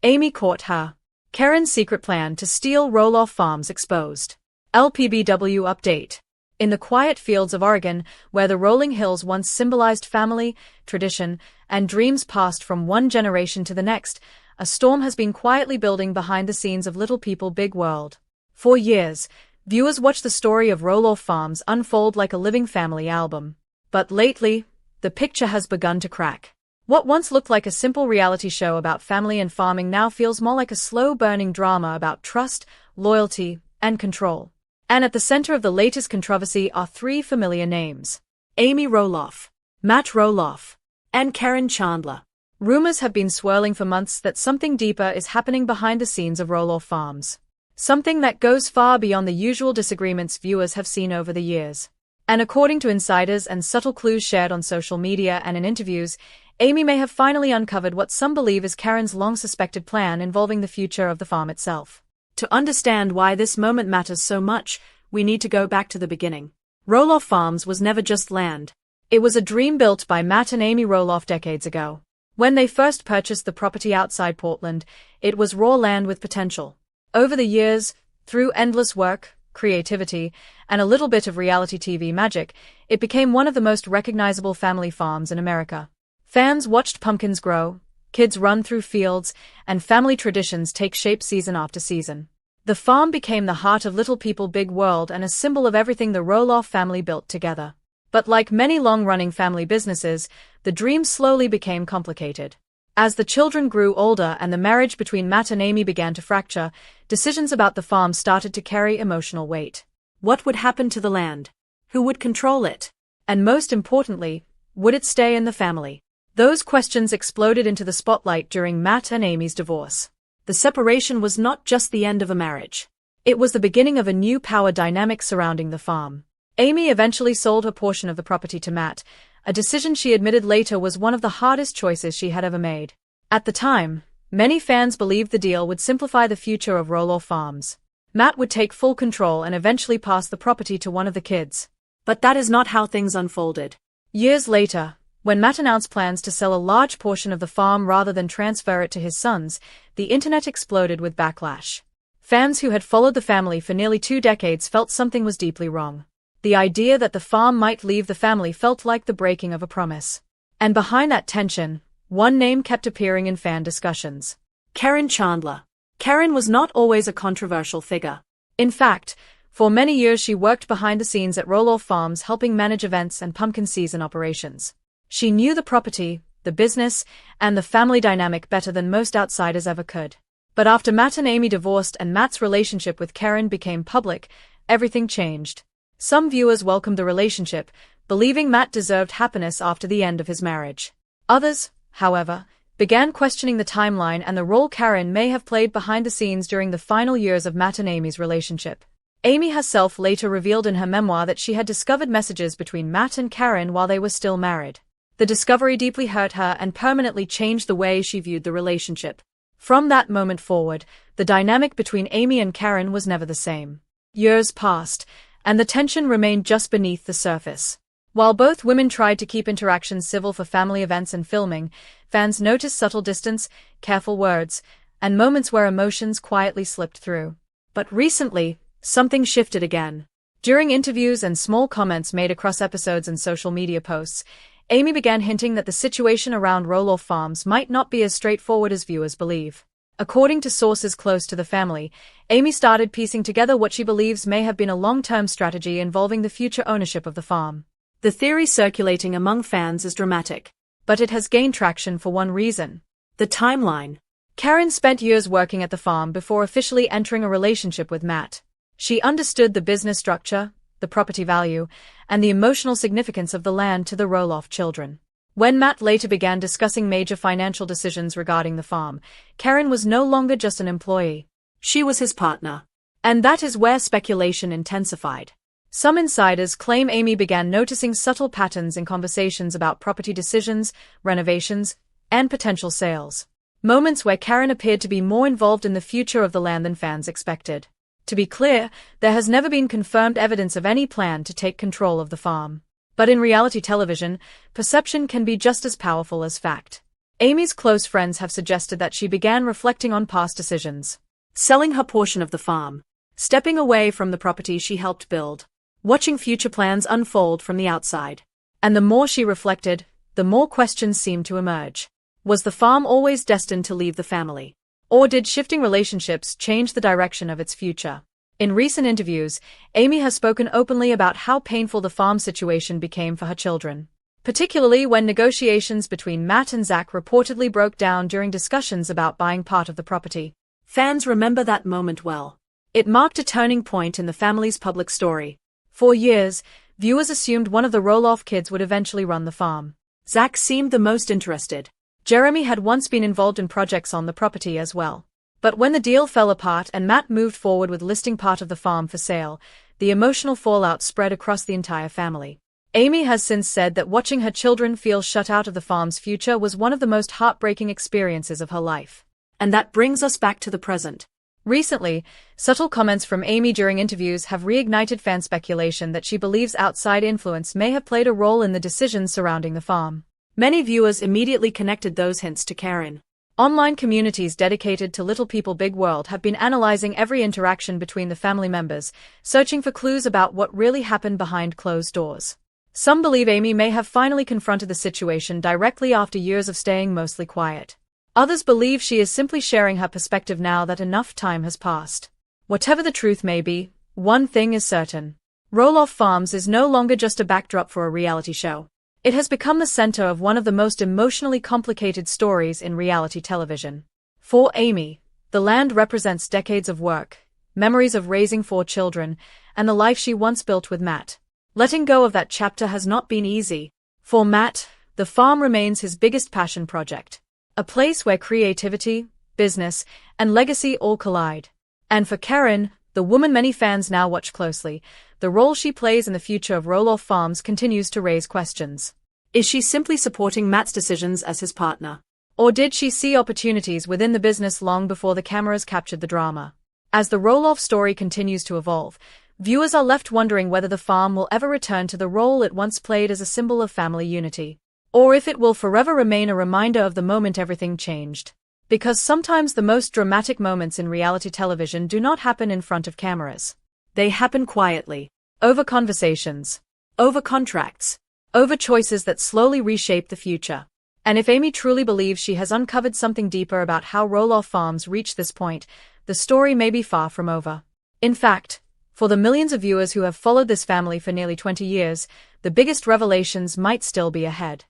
Amy caught her. Caryn's secret plan to steal Roloff farms exposed. LPBW update. In the quiet fields of Oregon, where the rolling hills once symbolized family, tradition, and dreams passed from one generation to the next, a storm has been quietly building behind the scenes of Little People Big World. For years, viewers watched the story of Roloff farms unfold like a living family album. But lately, the picture has begun to crack. What once looked like a simple reality show about family and farming now feels more like a slow-burning drama about trust, loyalty, and control. And at the center of the latest controversy are three familiar names: Amy Roloff, Matt Roloff, and Caryn Chandler. Rumors have been swirling for months that something deeper is happening behind the scenes of Roloff farms. Something that goes far beyond the usual disagreements viewers have seen over the years. And according to insiders and subtle clues shared on social media and in interviews, Amy may have finally uncovered what some believe is Caryn's long-suspected plan involving the future of the farm itself. To understand why this moment matters so much, we need to go back to the beginning. Roloff Farms was never just land. It was a dream built by Matt and Amy Roloff decades ago. When they first purchased the property outside Portland, it was raw land with potential. Over the years, through endless work, creativity, and a little bit of reality TV magic, it became one of the most recognizable family farms in America. Fans watched pumpkins grow, kids run through fields, and family traditions take shape season after season. The farm became the heart of Little People Big World and a symbol of everything the Roloff family built together. But like many long-running family businesses, the dream slowly became complicated. As the children grew older and the marriage between Matt and Amy began to fracture, decisions about the farm started to carry emotional weight. What would happen to the land? Who would control it? And most importantly, would it stay in the family? Those questions exploded into the spotlight during Matt and Amy's divorce. The separation was not just the end of a marriage. It was the beginning of a new power dynamic surrounding the farm. Amy eventually sold her portion of the property to Matt, a decision she admitted later was one of the hardest choices she had ever made. At the time, many fans believed the deal would simplify the future of Roloff Farms. Matt would take full control and eventually pass the property to one of the kids. But that is not how things unfolded. Years later, when Matt announced plans to sell a large portion of the farm rather than transfer it to his sons, the internet exploded with backlash. Fans who had followed the family for nearly 2 decades felt something was deeply wrong. The idea that the farm might leave the family felt like the breaking of a promise. And behind that tension, one name kept appearing in fan discussions: Caryn Chandler. Caryn was not always a controversial figure. In fact, for many years she worked behind the scenes at Roloff Farms helping manage events and pumpkin season operations. She knew the property, the business, and the family dynamic better than most outsiders ever could. But after Matt and Amy divorced and Matt's relationship with Caryn became public, everything changed. Some viewers welcomed the relationship, believing Matt deserved happiness after the end of his marriage. Others, however, began questioning the timeline and the role Caryn may have played behind the scenes during the final years of Matt and Amy's relationship. Amy herself later revealed in her memoir that she had discovered messages between Matt and Caryn while they were still married. The discovery deeply hurt her and permanently changed the way she viewed the relationship. From that moment forward, the dynamic between Amy and Caryn was never the same. Years passed, and the tension remained just beneath the surface. While both women tried to keep interactions civil for family events and filming, fans noticed subtle distance, careful words, and moments where emotions quietly slipped through. But recently, something shifted again. During interviews and small comments made across episodes and social media posts, Amy began hinting that the situation around Roloff Farms might not be as straightforward as viewers believe. According to sources close to the family, Amy started piecing together what she believes may have been a long-term strategy involving the future ownership of the farm. The theory circulating among fans is dramatic, but it has gained traction for one reason: the timeline. Caryn spent years working at the farm before officially entering a relationship with Matt. She understood the business structure, the property value, and the emotional significance of the land to the Roloff children. When Matt later began discussing major financial decisions regarding the farm, Caryn was no longer just an employee. She was his partner. And that is where speculation intensified. Some insiders claim Amy began noticing subtle patterns in conversations about property decisions, renovations, and potential sales. Moments where Caryn appeared to be more involved in the future of the land than fans expected. To be clear, there has never been confirmed evidence of any plan to take control of the farm. But in reality television, perception can be just as powerful as fact. Amy's close friends have suggested that she began reflecting on past decisions, selling her portion of the farm, stepping away from the property she helped build, watching future plans unfold from the outside. And the more she reflected, the more questions seemed to emerge. Was the farm always destined to leave the family? Or did shifting relationships change the direction of its future? In recent interviews, Amy has spoken openly about how painful the farm situation became for her children, particularly when negotiations between Matt and Zach reportedly broke down during discussions about buying part of the property. Fans remember that moment well. It marked a turning point in the family's public story. For years, viewers assumed one of the Roloff kids would eventually run the farm. Zach seemed the most interested. Jeremy had once been involved in projects on the property as well. But when the deal fell apart and Matt moved forward with listing part of the farm for sale, the emotional fallout spread across the entire family. Amy has since said that watching her children feel shut out of the farm's future was one of the most heartbreaking experiences of her life. And that brings us back to the present. Recently, subtle comments from Amy during interviews have reignited fan speculation that she believes outside influence may have played a role in the decisions surrounding the farm. Many viewers immediately connected those hints to Caryn. Online communities dedicated to Little People Big World have been analyzing every interaction between the family members, searching for clues about what really happened behind closed doors. Some believe Amy may have finally confronted the situation directly after years of staying mostly quiet. Others believe she is simply sharing her perspective now that enough time has passed. Whatever the truth may be, one thing is certain. Roloff Farms is no longer just a backdrop for a reality show. It has become the center of one of the most emotionally complicated stories in reality television. For Amy, the land represents decades of work, memories of raising 4 children, and the life she once built with Matt. Letting go of that chapter has not been easy. For Matt, the farm remains his biggest passion project. A place where creativity, business, and legacy all collide. And for Caryn, the woman many fans now watch closely, the role she plays in the future of Roloff Farms continues to raise questions. Is she simply supporting Matt's decisions as his partner? Or did she see opportunities within the business long before the cameras captured the drama? As the Roloff story continues to evolve, viewers are left wondering whether the farm will ever return to the role it once played as a symbol of family unity. Or if it will forever remain a reminder of the moment everything changed. Because sometimes the most dramatic moments in reality television do not happen in front of cameras. They happen quietly, over conversations, over contracts, over choices that slowly reshape the future. And if Amy truly believes she has uncovered something deeper about how Roloff Farms reached this point, the story may be far from over. In fact, for the millions of viewers who have followed this family for nearly 20 years, the biggest revelations might still be ahead.